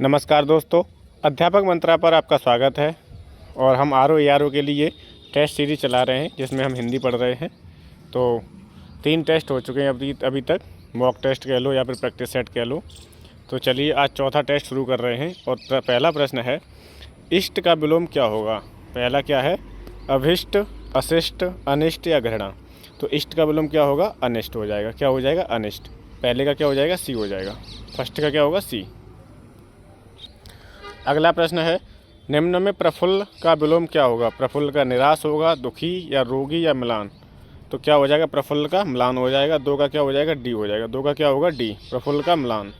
नमस्कार दोस्तों, अध्यापक मंत्रा पर आपका स्वागत है। और हम आर ओ के लिए टेस्ट सीरीज चला रहे हैं जिसमें हम हिंदी पढ़ रहे हैं। तो 3 टेस्ट हो चुके हैं अभी तक, मॉक टेस्ट कह लो या फिर प्रैक्टिस सेट कह लो। तो चलिए आज चौथा टेस्ट शुरू कर रहे हैं। और पहला प्रश्न है, इष्ट का विलोम क्या होगा। पहला क्या है, अभिष्ट, अशिष्ट, अनिष्ट या घृणा। तो इष्ट का विलोम क्या होगा, अनिष्ट हो जाएगा। क्या हो जाएगा, अनिष्ट। पहले का क्या हो जाएगा, सी हो जाएगा। फर्स्ट का क्या होगा, सी। अगला प्रश्न है, निम्न में प्रफुल्ल का विलोम क्या होगा। प्रफुल्ल का निराश होगा, दुखी या रोगी या म्लान। तो क्या हो जाएगा, प्रफुल्ल का म्लान हो जाएगा। 2 का क्या हो जाएगा, डी हो जाएगा। 2 का क्या होगा, डी, प्रफुल्ल का म्लान।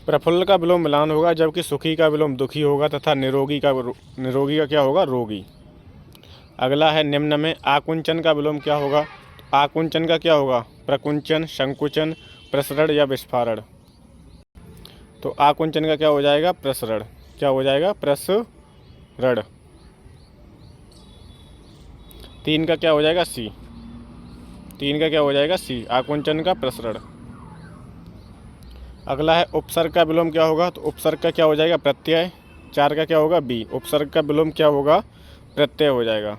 प्रफुल्ल का विलोम म्लान होगा, जबकि सुखी का विलोम दुखी होगा तथा निरोगी का क्या होगा, रोगी। अगला है, निम्न में आकुंचन का विलोम क्या होगा। आकुंचन का क्या होगा, प्रकुंचन, संकुचन, प्रसरण या विस्फारण। तो आकुंचन का क्या हो जाएगा, प्रसरण। क्या हो जाएगा, प्रसरण। 3 का क्या हो जाएगा, सी। 3 का क्या हो जाएगा, सी, आकुंचन का प्रसरण। अगला है, उपसर्ग का विलोम क्या होगा। तो उपसर्ग का क्या हो जाएगा, प्रत्यय। 4 का क्या होगा, बी, उपसर्ग का विलोम क्या होगा, प्रत्यय हो जाएगा।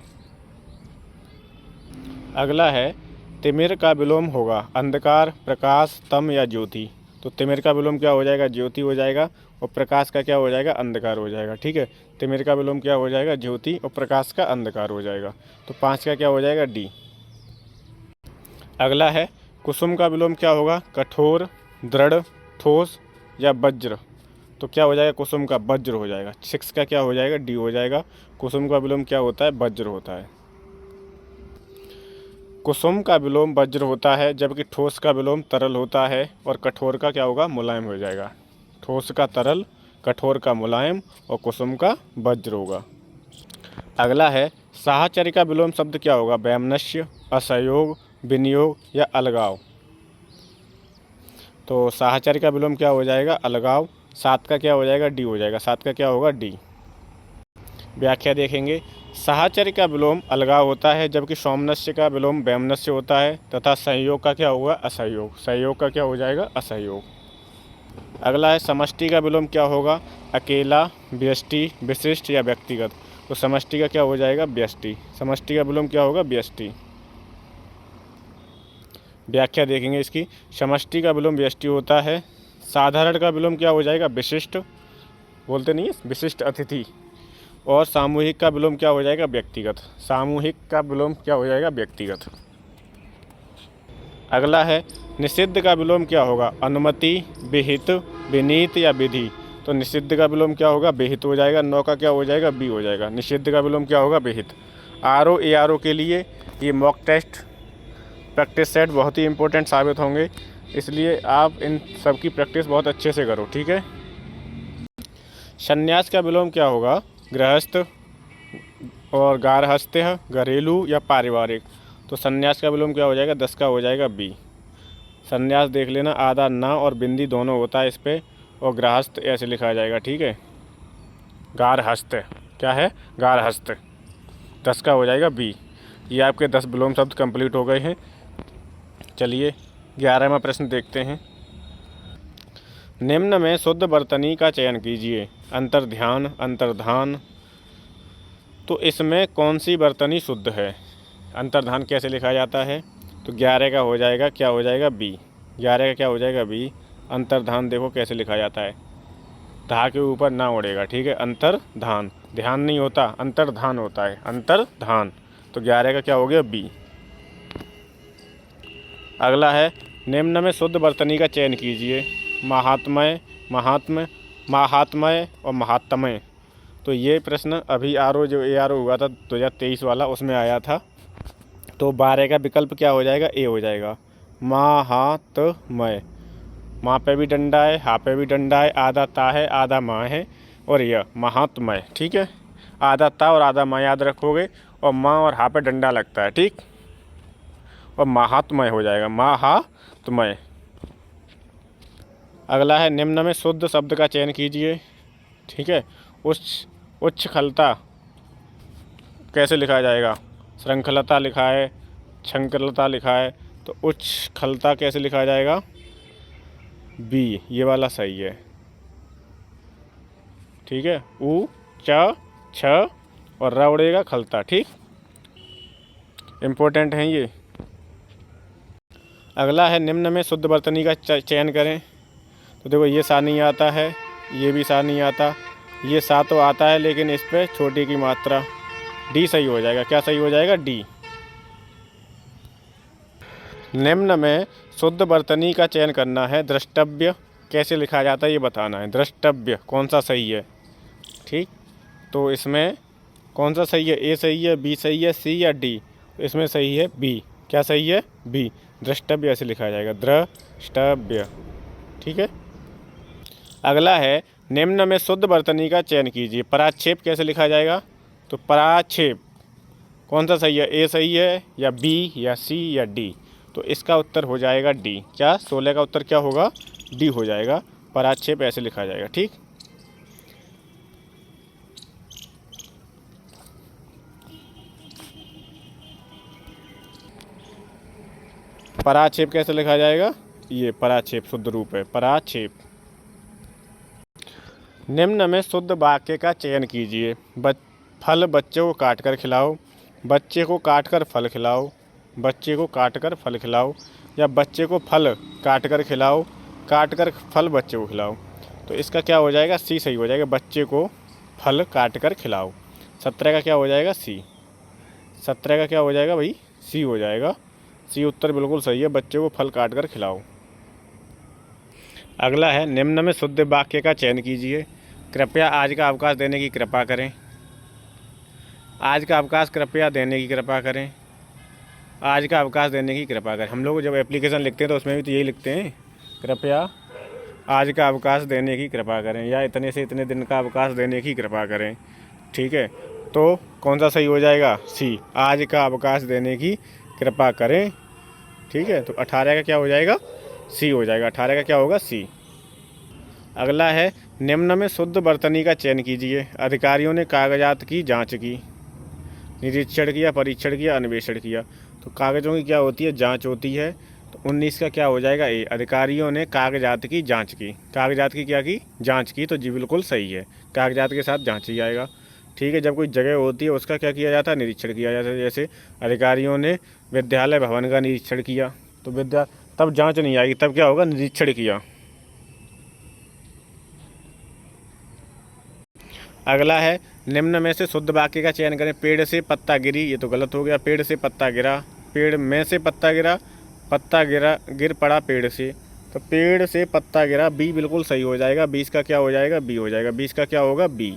अगला है, तिमिर का विलोम होगा अंधकार, प्रकाश, तम या ज्योति। तो तिमिर का विलोम क्या हो जाएगा, ज्योति हो जाएगा। और प्रकाश का क्या हो जाएगा, अंधकार हो जाएगा। ठीक है, तिमिर का विलोम क्या हो जाएगा, ज्योति, और प्रकाश का अंधकार हो जाएगा। तो 5 का क्या हो जाएगा, डी। अगला है, कुसुम का विलोम क्या होगा, कठोर, दृढ़, ठोस या वज्र। तो क्या हो जाएगा, कुसुम का वज्र हो जाएगा। 6 का क्या हो जाएगा, डी हो जाएगा। कुसुम का विलोम क्या होता है, वज्र होता है। कुसुम का विलोम वज्र होता है, जबकि ठोस का विलोम तरल होता है। और कठोर का क्या होगा, मुलायम हो जाएगा। ठोस का तरल, कठोर का मुलायम, और कुसुम का वज्र होगा। अगला है, साहचर्य का विलोम शब्द क्या होगा, वैमनस्य, असहयोग, विनियोग या अलगाव। तो साहचर्य का विलोम क्या हो जाएगा, अलगाव। 7 का क्या हो जाएगा, डी हो जाएगा। 7 का क्या होगा, डी। व्याख्या देखेंगे, साहचर्य का विलोम अलगाव होता है, जबकि सौमनस्य का विलोम वैमनस्य होता है। तथा संयोग का क्या होगा, असहयोग। संयोग का क्या हो जाएगा, असहयोग। अगला है, समष्टि का विलोम क्या होगा, अकेला, व्यष्टि, विशिष्ट या व्यक्तिगत। तो समष्टि का क्या हो जाएगा, व्यष्टि। समष्टि का विलोम क्या होगा, व्यष्टि। व्याख्या देखेंगे इसकी, समष्टि का विलोम व्यष्टि होता है। साधारण का विलोम क्या हो जाएगा, विशिष्ट, बोलते नहीं है, विशिष्ट अतिथि। और सामूहिक का विलोम क्या हो जाएगा, व्यक्तिगत। सामूहिक का विलोम क्या हो जाएगा, व्यक्तिगत। अगला है, निषिद्ध का विलोम क्या होगा, अनुमति, विहित, विनीत या विधि। तो निषिद्ध का विलोम क्या होगा, विहित हो जाएगा। 9 का क्या हो जाएगा, बी हो जाएगा। निषिद्ध का विलोम क्या होगा, विहित। आर ओ के लिए ये मॉक टेस्ट प्रैक्टिस सेट बहुत ही इंपॉर्टेंट साबित होंगे, इसलिए आप इन सब की प्रैक्टिस बहुत अच्छे से करो। ठीक है। संन्यास का विलोम क्या होगा, गृहस्थ और गार्हस्थ्य, घरेलू या पारिवारिक। तो संन्यास का विलोम क्या हो जाएगा, 10 का हो जाएगा, बी। संन्यास देख लेना, आधा ना और बिंदी दोनों होता है इस पर। और गृहस्थ ऐसे लिखा जाएगा। ठीक है, गार्हस्थ्य क्या है, गार्हस्थ्य। 10 का हो जाएगा, बी। ये आपके 10 विलोम शब्द कंप्लीट हो गए हैं। चलिए 11वां प्रश्न देखते हैं। निम्न में शुद्ध वर्तनी का चयन कीजिए, अंतर्ध्यान, अंतर्धान। तो इसमें कौन सी वर्तनी शुद्ध है। अंतर्धान कैसे लिखा जाता है। तो 11 का हो जाएगा, क्या हो जाएगा, बी। 11 का क्या हो जाएगा, बी। अंतर्धान देखो कैसे लिखा जाता है, धा के ऊपर ना उड़ेगा। ठीक है, अंतर्धान, ध्यान नहीं होता, अंतर्धान होता है, अंतर्धान। तो 11 का क्या हो गया, बी। अगला है, निम्न में शुद्ध वर्तनी का चयन कीजिए, महात्मय, महात्म्य, महात्मय और महात्मय। तो ये प्रश्न अभी जो ARO हुआ था 2023 वाला, उसमें आया था। तो 12 का विकल्प क्या हो जाएगा, ए हो जाएगा, महात्मय। माँ पे भी डंडा है, हा पे भी डंडा है, आधा ता है, आधा माँ है, और यह महात्मय। ठीक है, आधा ता और आधा माँ याद रखोगे, और माँ और हा पे डंडा लगता है। ठीक, और महात्मय हो जाएगा, महात्मय। अगला है, निम्न में शुद्ध शब्द का चयन कीजिए। ठीक है, उच्छृंखलता कैसे लिखा जाएगा, श्रृंखलता लिखा है, छंकलता लिखा है। तो उच्छृंखलता कैसे लिखा जाएगा, बी, ये वाला सही है। ठीक है, ऊ, च, छ और र उड़ेगा खलता। ठीक, इम्पोर्टेंट हैं ये। अगला है निम्न में शुद्ध वर्तनी का चयन करें। तो देखो ये सा नहीं आता है, ये भी सा नहीं आता, ये सा तो आता है लेकिन इस पे छोटी की मात्रा, डी सही हो जाएगा। क्या सही हो जाएगा? डी। निम्न में शुद्ध वर्तनी का चयन करना है। द्रष्टव्य कैसे लिखा जाता है ये बताना है। द्रष्टव्य कौन सा सही है? ठीक, तो इसमें कौन सा सही है? ए सही है, बी सही है, सी या डी? तो इसमें सही है बी। क्या सही है? बी। द्रष्टव्य ऐसे लिखा जाएगा, द्रष्टव्य। ठीक है। अगला है निम्न में शुद्ध वर्तनी का चयन कीजिए। पराक्षेप कैसे लिखा जाएगा? तो पराक्षेप कौन सा सही है? ए सही है या बी या सी या डी? तो इसका उत्तर हो जाएगा डी। क्या 16 का उत्तर क्या होगा? डी हो जाएगा। पराक्षेप ऐसे लिखा जाएगा। ठीक, पराक्षेप कैसे लिखा जाएगा? ये पराक्षेप शुद्ध रूप है, पराक्षेप। निम्न में शुद्ध वाक्य का चयन कीजिए। फल बच्चे को काट कर खिलाओ, बच्चे को काट कर फल खिलाओ, बच्चे को काट कर फल खिलाओ, या बच्चे को फल काट कर खिलाओ, काट कर फल बच्चे को खिलाओ। तो इसका क्या हो जाएगा? सी सही हो जाएगा। बच्चे को फल काट कर खिलाओ। 17 का क्या हो जाएगा? सी। 17 का क्या हो जाएगा भाई? सी हो जाएगा। सी उत्तर बिल्कुल सही है। बच्चे को फल काट कर खिलाओ। अगला है निम्न में शुद्ध वाक्य का चयन कीजिए। कृपया आज का अवकाश देने की कृपा करें। आज का अवकाश कृपया देने की कृपा करें। आज का अवकाश देने की कृपा करें। हम लोग जब एप्लीकेशन लिखते हैं तो उसमें भी तो यही लिखते हैं, कृपया आज का अवकाश देने की कृपा करें, या इतने से इतने दिन का अवकाश देने की कृपा करें। ठीक है, तो कौन सा सही हो जाएगा? सी। आज का अवकाश देने की कृपा करें। ठीक है, तो 18 का क्या हो जाएगा? सी हो जाएगा। 18 का क्या होगा? सी। अगला है निम्न में शुद्ध वर्तनी का चयन कीजिए। अधिकारियों ने कागजात की जांच की, निरीक्षण किया, परीक्षण किया, अन्वेषण किया। तो कागज़ों की क्या होती है? जांच होती है। तो 19 का क्या हो जाएगा? ए। अधिकारियों ने कागजात की जांच की। कागजात की क्या की? जांच की। तो जी बिल्कुल सही है। कागजात के साथ जांच ही आएगा। ठीक है, जब कोई जगह होती है उसका क्या किया जाता है? निरीक्षण किया जाता है। जैसे अधिकारियों ने विद्यालय भवन का निरीक्षण किया, तो तब जांच नहीं आएगी, तब क्या होगा? निरीक्षण किया। अगला है निम्न में से शुद्ध वाक्य का चयन करें। पेड़ से पत्ता गिरी, ये तो गलत हो गया। पेड़ से पत्ता गिरा, पेड़ में से पत्ता गिरा, पत्ता गिर पड़ा पेड़ से। तो पेड़ से पत्ता गिरा, बी बिल्कुल सही हो जाएगा। 20 का क्या हो जाएगा? बी हो जाएगा। 20 का क्या होगा? बी।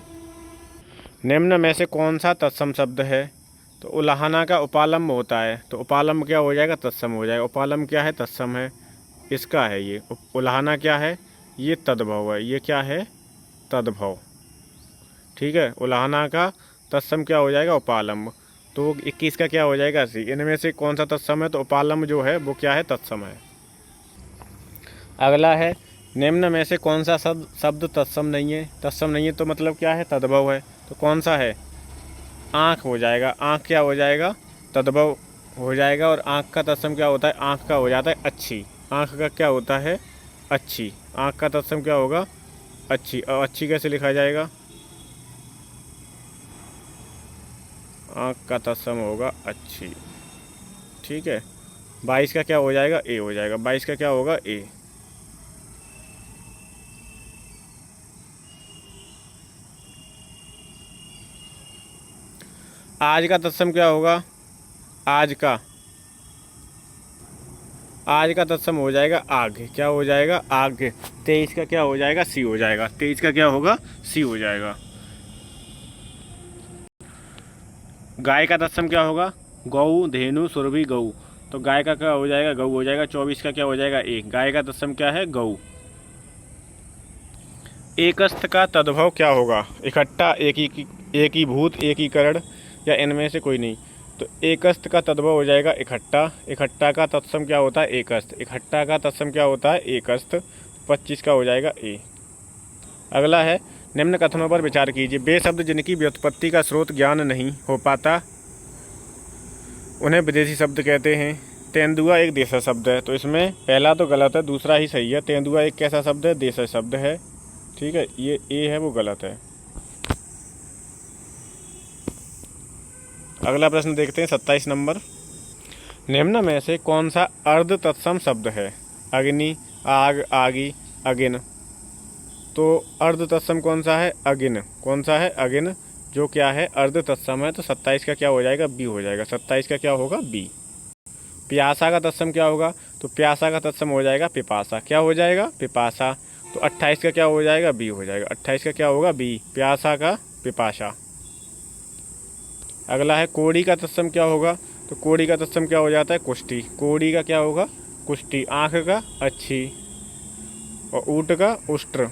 निम्न में से कौन सा तत्सम शब्द है? तो उलाहना का उपालंब होता है, तो उपालंब क्या हो जाएगा? तत्सम हो जाएगा। उपालंब क्या है? तत्सम है। इसका है ये। उलाहना क्या है? ये तद्भव है। ये क्या है? तद्भव। ठीक है, उलाहना का तत्सम क्या हो जाएगा? उपालंब। तो 21 का क्या हो जाएगा? सी। इनमें से कौन सा तत्सम है? तो उपालंब जो है वो क्या है? तत्सम है। अगला है निम्न में से कौन सा शब्द तत्सम नहीं है? तत्सम नहीं है तो मतलब क्या है? तद्भव है। तो कौन सा है? आँख हो जाएगा। आँख क्या हो जाएगा? तद्भव हो जाएगा। और आँख का तत्सम क्या होता है? आँख का हो जाता है अच्छी। आँख का क्या होता है? अच्छी। आँख का तत्सम क्या होगा? अच्छी। और अच्छी कैसे लिखा जाएगा? आँख का तत्सम होगा अच्छी। ठीक है, 22 का क्या हो जाएगा? ए हो जाएगा। 22 का क्या होगा? ए। आज का तत्सम क्या होगा? आज का तत्सम हो जाएगा आग। क्या हो जाएगा? आग। 23 का क्या हो जाएगा? सी हो जाएगा। 23 का क्या होगा? सी हो जाएगा। गाय का तत्सम क्या होगा? गौ, धेनु, सुरभि, गऊ। तो गाय का क्या हो जाएगा? गऊ हो जाएगा। 24 का क्या हो जाएगा? एक। गाय का तत्सम क्या है? गऊ। एकस्थ का तद्भव क्या होगा? इकट्ठा, एकीभूत, एकीकरण, या इनमें से कोई नहीं। तो एकस्थ का तद्भव हो जाएगा इकट्ठा। इकट्ठा का तत्सम क्या होता है? एकस्थ। इकट्ठा का तत्सम क्या होता है? एकस्थ। 25 का हो जाएगा ए। अगला है निम्न कथनों पर विचार कीजिए। वे शब्द जिनकी व्युत्पत्ति का स्रोत ज्ञान नहीं हो पाता उन्हें विदेशी शब्द कहते हैं। तेंदुआ एक देशज शब्द है, तो इसमें पहला तो गलत है, दूसरा ही सही है। तेंदुआ एक कैसा शब्द है? देशज शब्द है। ठीक है, ये ए है वो गलत है। अगला प्रश्न देखते हैं 27 नंबर। निम्न में से कौन सा अर्ध तत्सम शब्द है? अग्नि, आग, आगी, अगिन। तो अर्ध तत्सम कौन सा है? अगिन। कौन सा है? अगिन, जो क्या है? अर्ध तत्सम है। तो 27 का क्या हो जाएगा? बी हो जाएगा। 27 का क्या होगा? बी। प्यासा का तत्सम क्या होगा? तो प्यासा का तत्सम हो जाएगा पिपासा। क्या हो जाएगा? पिपासा। तो 28 का क्या हो जाएगा? बी हो जाएगा। 28 का क्या होगा? बी, प्यासा का पिपासा। अगला है कोड़ी का तत्सम क्या होगा? तो कोड़ी का तत्सम क्या हो जाता है? कुष्ठी। कोड़ी का क्या होगा? कुष्ठी। आँख का अच्छी और ऊँट का उष्ट्र।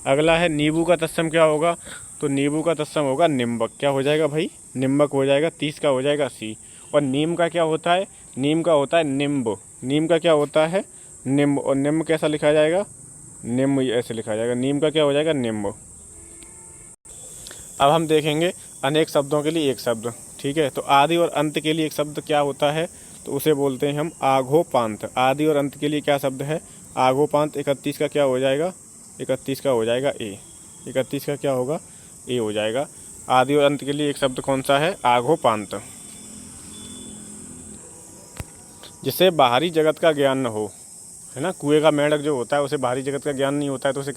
अगला है नींबू का तत्सम क्या होगा? तो नींबू का तत्सम होगा निम्बक। क्या हो जाएगा भाई? निम्बक हो जाएगा। 30 का हो जाएगा सी। और नीम का क्या होता है? नीम का होता है निम्ब। नीम का क्या होता है? निम्ब। और निम्ब कैसा लिखा जाएगा? निम्ब ऐसे लिखा जाएगा। नीम का क्या हो जाएगा? निम्ब। अब हम देखेंगे अनेक शब्दों के लिए एक शब्द। ठीक है, तो आदि और अंत के लिए एक शब्द क्या होता है? तो उसे बोलते हैं हम आघोपांत। आदि और अंत के लिए क्या शब्द है? आघोपांत। 31 का क्या हो जाएगा? 31 का हो जाएगा ए। 31 का क्या होगा? ए हो जाएगा। आदि और अंत के लिए एक शब्द कौन सा है? आघोपांत। जिसे बाहरी जगत का ज्ञान न हो, है ना। कुएं का मेंढक जो होता है उसे बाहरी जगत का ज्ञान नहीं होता है, तो उसे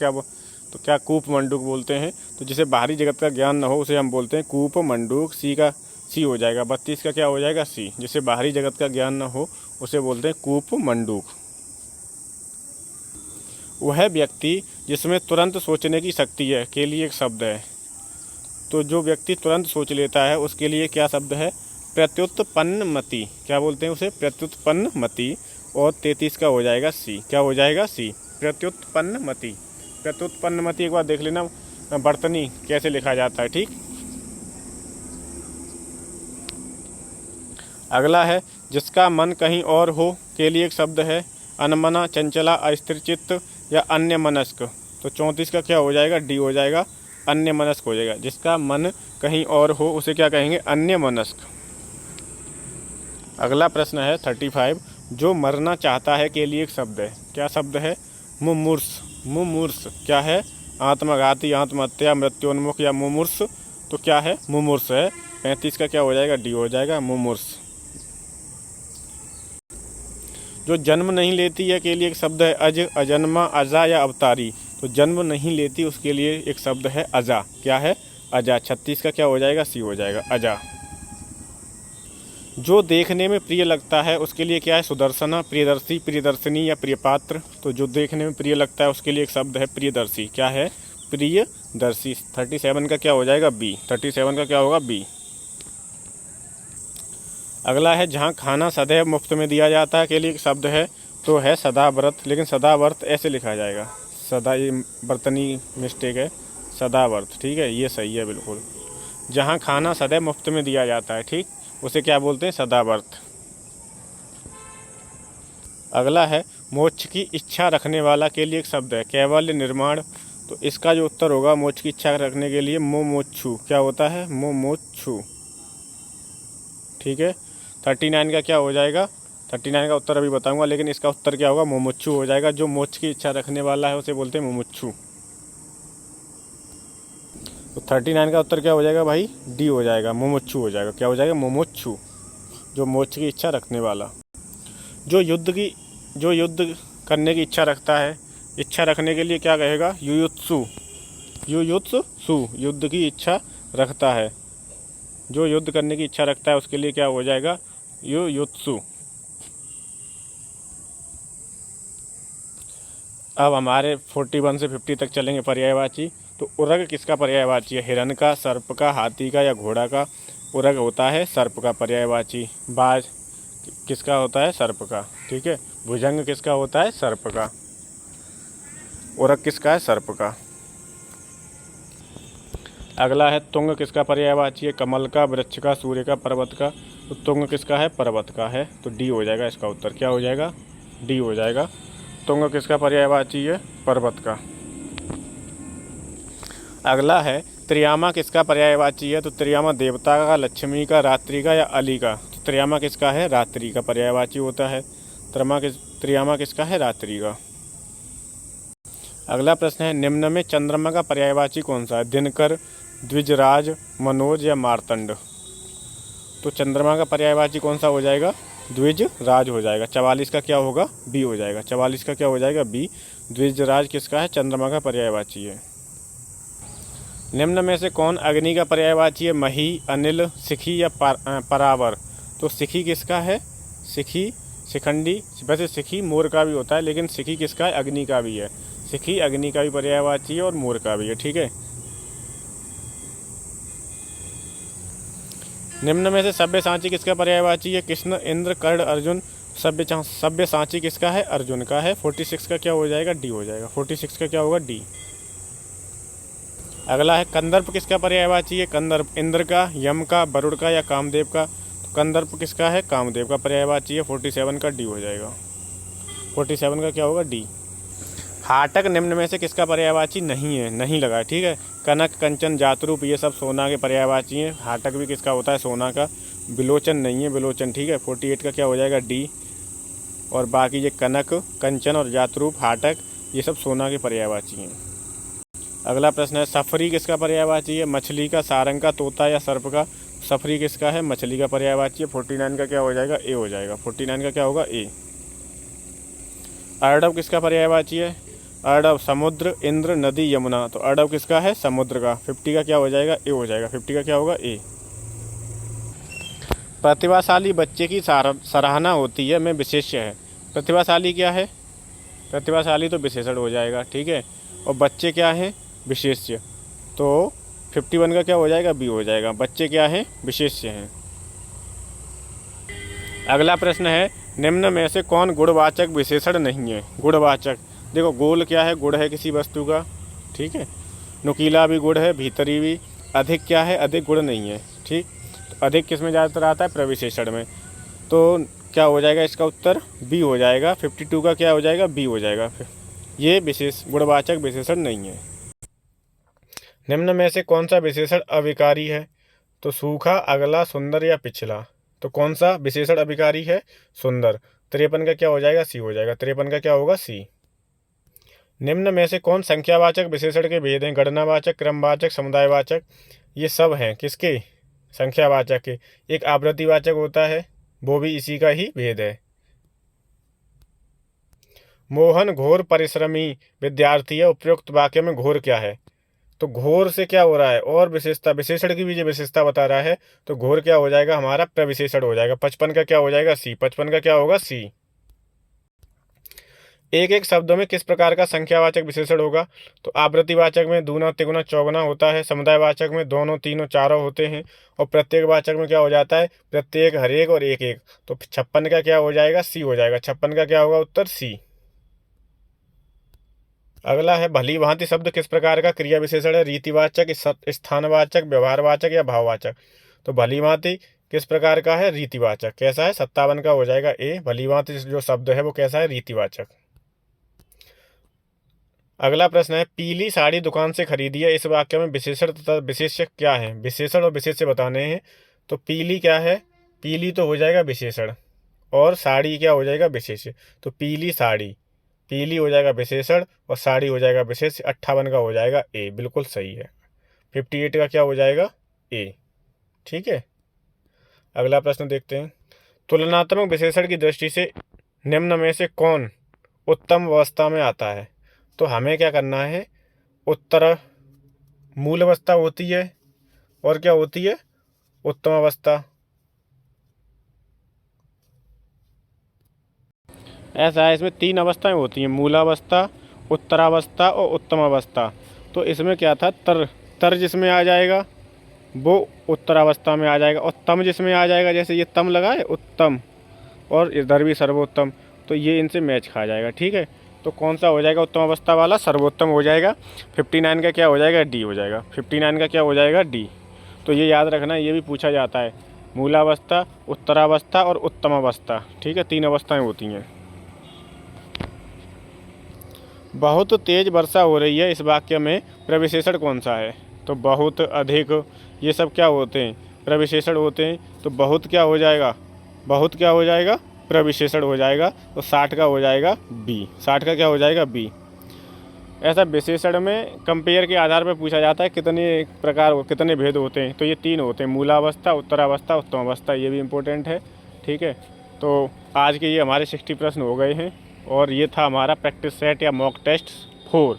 क्या कूप मंडूक बोलते हैं। तो जिसे बाहरी जगत का ज्ञान न हो उसे हम बोलते हैं कूप मंडूक। सी हो जाएगा। 32 का क्या हो जाएगा? सी। जिसे बाहरी जगत का ज्ञान न हो उसे बोलते हैं कूप मंडूक। वह व्यक्ति जिसमें तुरंत सोचने की शक्ति है के लिए एक शब्द है। तो जो व्यक्ति तुरंत सोच लेता है उसके लिए क्या शब्द है? प्रत्युत्पन्नमति। क्या बोलते हैं उसे? प्रत्युत्पन्नमति। और 33 का हो जाएगा सी। क्या हो जाएगा? सी, प्रत्युत्पन्नमति। प्रत्युत्पन्नमति एक बार देख लेना बर्तनी कैसे लिखा जाता है। ठीक। अगला है जिसका मन कहीं और हो के लिए एक शब्द है अनमना, चंचला, अस्थिरचित्त या अन्य मनस्क। तो 34 का क्या हो जाएगा? डी हो जाएगा। अन्य मनस्क हो जाएगा। जिसका मन कहीं और हो उसे क्या कहेंगे? अन्य मनस्क। अगला प्रश्न है 35। जो मरना चाहता है के लिए एक शब्द है। क्या शब्द है? मुमूर्ष। मुमूर्ष क्या है? आत्मघाती, आत्महत्या, मृत्योन्मुख या मुमूर्ष। तो क्या है? मुमूर्ष है। 35 का क्या हो जाएगा? डी हो जाएगा, मुमूर्ष। जो जन्म नहीं लेती है के लिए एक शब्द है अज, अजन्मा, अजा या अवतारी। तो जन्म नहीं लेती उसके लिए एक शब्द है अजा। क्या है? अजा। 36 का क्या हो जाएगा? सी हो जाएगा, अजा। जो देखने में प्रिय लगता है उसके लिए क्या है? सुदर्शना, प्रियदर्शी, प्रियदर्शिनी या प्रियपात्र। तो जो देखने में प्रिय लगता है उसके लिए एक शब्द है प्रियदर्शी। क्या है? प्रियदर्शी। 37 का क्या हो जाएगा? बी। 37 का क्या होगा? बी। अगला है जहाँ खाना सदैव मुफ्त में दिया जाता है के लिए एक शब्द है तो है सदाव्रत। लेकिन सदाव्रत ऐसे लिखा जाएगा, सदा, ये बर्तनी मिस्टेक है, सदाव्रत। ठीक है, ये सही है बिल्कुल। जहाँ खाना सदैव मुफ्त में दिया जाता है, ठीक, उसे क्या बोलते हैं? सदाव्रत। अगला है मोक्ष की इच्छा रखने वाला के लिए एक शब्द है कैवल्य, निर्माण। तो इसका जो उत्तर होगा मोक्ष की इच्छा रखने के लिए मोमोच्छु। क्या होता है? मोमोच्छु। ठीक है। 39 का क्या हो जाएगा? 39 का उत्तर अभी बताऊंगा, लेकिन इसका उत्तर क्या होगा? मुमुक्षु हो जाएगा। जो मोक्ष की इच्छा रखने वाला है उसे बोलते हैं मुमुक्षु। तो 39 का उत्तर क्या हो जाएगा भाई? डी हो जाएगा, मुमुक्षु हो जाएगा। क्या हो जाएगा? मुमुक्षु, जो मोक्ष की इच्छा रखने वाला। जो युद्ध करने की इच्छा रखता है, इच्छा रखने के लिए क्या कहेगा? युयुत्सु। युयुत्सु, युद्ध की इच्छा रखता है। जो युद्ध करने की इच्छा रखता है उसके लिए क्या हो जाएगा? युयुत्सु। अब हमारे 41 से 50 तक चलेंगे पर्यायवाची। तो उरग किसका पर्यायवाची है? हिरण का, सर्प का, हाथी का या घोड़ा का? उरग होता है सर्प का पर्यायवाची। बाज किसका होता है? सर्प का। ठीक है। भुजंग किसका होता है? सर्प का। उरग किसका है? सर्प का। अगला है तुंग किसका पर्यायवाची है? कमल का, वृक्ष का, सूर्य का, पर्वत का। तो तुंग किसका है? पर्वत का है। तो डी हो जाएगा इसका उत्तर। क्या हो जाएगा? डी हो जाएगा। तुंग किसका पर्यायवाची है? पर्वत का। अगला है त्रियामा किसका पर्यायवाची है? तो त्रियामा देवता का, लक्ष्मी का, रात्रि का या अली का? तो त्रियामा किसका है? रात्रि का पर्यायवाची होता है। त्रियामा किसका है? रात्रि का। अगला प्रश्न है निम्न में चंद्रमा का पर्यायवाची कौन सा है? दिनकर, द्विजराज, मनोज या मार्तंड। तो चंद्रमा का पर्यायवाची कौन सा हो जाएगा? द्विजराज हो जाएगा। 44 का क्या होगा? बी हो जाएगा। 44 का क्या हो जाएगा? बी। द्विजराज किसका है? चंद्रमा का पर्यायवाची है। निम्न में से कौन अग्नि का पर्यायवाची है? मही, अनिल, शिखी या परावर। तो शिखी किसका है? शिखी, शिखंडी। वैसे शिखी मोर का भी होता है, लेकिन शिखी किसका है? अग्नि का भी है। शिखी अग्नि का भी पर्यायवाची है और मोर का भी है। ठीक है। निम्न में से सब्यसाची किसका पर्यायवाची है? कृष्ण, इंद्र, कर्ण, अर्जुन। सब्यसाची किसका है? अर्जुन का है। 46 का क्या हो जाएगा? डी हो जाएगा। 46 का क्या होगा? डी। अगला है कंदर्प किसका पर्यायवाची है? कंदर्प इंद्र का, यम का, वरुण का या कामदेव का। तो कंदर्प किसका है? कामदेव का पर्यायवाची है। 47 का डी हो जाएगा। 47 का क्या होगा? डी। हाटक निम्न में से किसका पर्यायवाची नहीं है? नहीं लगा है। ठीक है। कनक, कंचन, जातरूप ये सब सोना के पर्यायवाची हैं। हाटक भी किसका होता है? सोना का। बिलोचन नहीं है, बिलोचन। ठीक है। 48 का क्या हो जाएगा? डी। और बाकी ये कनक, कंचन और जातरूप, हाटक ये सब सोना के पर्यायवाची हैं। अगला प्रश्न है सफरी किसका पर्यायवाची है? मछली का, सारंग का, तोता या सर्प का। सफरी किसका है? मछली का पर्यायवाची है। 49 का क्या हो जाएगा? ए हो जाएगा। 49 का क्या होगा? ए। अर्डव किसका पर्यायवाची है? अर्डव समुद्र, इंद्र, नदी, यमुना। तो अर्डव किसका है? समुद्र का। 50 का क्या हो जाएगा? ए हो जाएगा। 50 का क्या होगा? ए। प्रतिभाशाली बच्चे की सराहना होती है में विशेष्य है। प्रतिभाशाली क्या है? प्रतिभाशाली तो विशेषण हो जाएगा। ठीक है। और बच्चे क्या हैं? विशेष्य। तो 51 का क्या हो जाएगा? बी हो जाएगा। बच्चे क्या हैं? विशेष्य हैं। अगला प्रश्न है निम्न में से कौन गुणवाचक विशेषण नहीं है? गुणवाचक देखो, गोल क्या है? गुण है किसी वस्तु का। ठीक है। नुकीला भी गुण है, भीतरी भी। अधिक क्या है? अधिक गुण नहीं है। ठीक। तो अधिक किस में ज़्यादातर आता है? प्रविशेषण में। तो क्या हो जाएगा इसका उत्तर? बी हो जाएगा। 52 का क्या हो जाएगा? बी हो जाएगा। ये विशेष गुणवाचक विशेषण नहीं है। निम्न में से कौन सा विशेषण अविकारी है? तो सूखा, अगला, सुंदर या पिछला। तो कौन सा विशेषण अविकारी है? सुंदर। 53 का क्या हो जाएगा? सी हो जाएगा। 53 का क्या होगा? सी। निम्न में से कौन संख्यावाचक विशेषण के भेद हैं? गणनावाचक, क्रमवाचक, समुदायवाचक। ये सब हैं किसके? संख्यावाचक के। एक आवृत्तिवाचक होता है, वो भी इसी का ही भेद है। मोहन घोर परिश्रमी विद्यार्थी है। उपयुक्त वाक्य में घोर क्या है? तो घोर से क्या हो रहा है? और विशेषता, विशेषण की भी जो विशेषता बता रहा है। तो घोर क्या हो जाएगा? हमारा प्रविशेषण हो जाएगा। 55 का क्या हो जाएगा? सी। 55 का क्या होगा? सी। एक एक शब्दों में किस प्रकार का संख्यावाचक विशेषण होगा? तो आवृत्तिवाचक में दूना, तिगुना, चौगुना होता है। समुदायवाचक में दोनों, तीनों, चारों होते हैं। और प्रत्येक वाचक में क्या हो जाता है? प्रत्येक, हर एक और एक एक। तो 56 का क्या हो जाएगा? सी हो जाएगा। 56 का क्या होगा उत्तर? सी। अगला है भली भांति शब्द किस प्रकार का क्रिया विशेषण है? रीतिवाचक, स्थानवाचक, व्यवहारवाचक या भाववाचक। तो भली भांति किस प्रकार का है? रीतिवाचक। कैसा है? 57 का हो जाएगा ए। भली भांति जो शब्द है वो कैसा है? रीतिवाचक। अगला प्रश्न है पीली साड़ी दुकान से खरीदी है। इस वाक्य में विशेषण तथा विशेष्य क्या है? विशेषण और विशेष्य बताने हैं। तो पीली क्या है? पीली तो हो जाएगा विशेषण, और साड़ी क्या हो जाएगा? विशेष्य। तो पीली साड़ी, पीली हो जाएगा विशेषण और साड़ी हो जाएगा विशेष्य। 58 का हो जाएगा ए। बिल्कुल सही है। 58 का क्या हो जाएगा? ए। ठीक है। अगला प्रश्न देखते हैं। तुलनात्मक विशेषण की दृष्टि से निम्न में से कौन उत्तम अवस्था में आता है? तो हमें क्या करना है? उत्तर मूल अवस्था होती है, और क्या होती है? उत्तम अवस्था। ऐसा है, इसमें 3 अवस्थाएं होती हैं, मूलावस्था, उत्तरावस्था और उत्तम अवस्था। तो इसमें क्या था? तर जिसमें आ जाएगा वो उत्तरावस्था में आ जाएगा, और तम जिसमें आ जाएगा, जैसे ये तम लगा है उत्तम, और इधर भी सर्वोत्तम, तो ये इनसे मैच खा जाएगा। ठीक है। तो कौन सा हो जाएगा उत्तम अवस्था वाला? सर्वोत्तम हो जाएगा। 59 का क्या हो जाएगा? डी हो जाएगा। 59 का क्या हो जाएगा? डी। तो ये याद रखना, ये भी पूछा जाता है। मूलावस्था, उत्तरावस्था और उत्तम अवस्था। ठीक है। 3 अवस्थाएं होती हैं। बहुत तेज वर्षा हो रही है, इस वाक्य में प्रविशेषण कौन सा है? तो बहुत, अधिक, ये सब क्या होते हैं? प्रविशेषण होते हैं। तो बहुत क्या हो जाएगा? बहुत क्या हो जाएगा? प्रविशेषण हो जाएगा। तो 60 का हो जाएगा बी। 60 का क्या हो जाएगा? बी। ऐसा विशेषण में कंपेयर के आधार पर पूछा जाता है कितने प्रकार कितने भेद होते हैं। तो ये 3 होते हैं, मूलावस्था, उत्तरावस्था, उत्तमावस्था। ये भी इम्पोर्टेंट है, ठीक है। तो आज के ये हमारे 60 प्रश्न हो गए हैं और ये था हमारा प्रैक्टिस सेट या मॉक टेस्ट 4।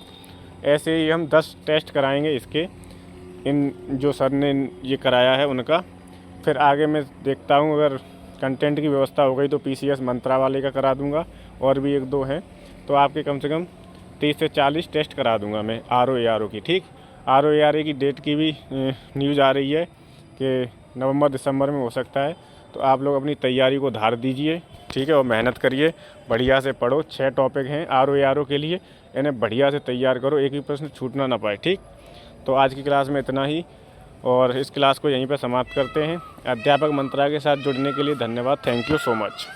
ऐसे ही हम 10 टेस्ट कराएंगे इसके, इन जो सर ने ये कराया है उनका। फिर आगे मैं देखता हूँ अगर कंटेंट की व्यवस्था हो गई तो PCS मंत्रा वाले का करा दूँगा, और भी 1-2 हैं। तो आपके कम से कम 30 से 40 टेस्ट करा दूँगा मैं RO ARO की, ठीक। RO ARO की डेट की भी न्यूज़ आ रही है कि नवंबर-दिसंबर में हो सकता है। तो आप लोग अपनी तैयारी को धार दीजिए, ठीक है, और मेहनत करिए, बढ़िया से पढ़ो। 6 टॉपिक हैं RO ARO के लिए, इन्हें बढ़िया से तैयार करो, एक भी प्रश्न छूटना ना पाए, ठीक। तो आज की क्लास में इतना ही, और इस क्लास को यहीं पर समाप्त करते हैं। अध्यापक मंत्रा के साथ जुड़ने के लिए धन्यवाद। Thank you so much.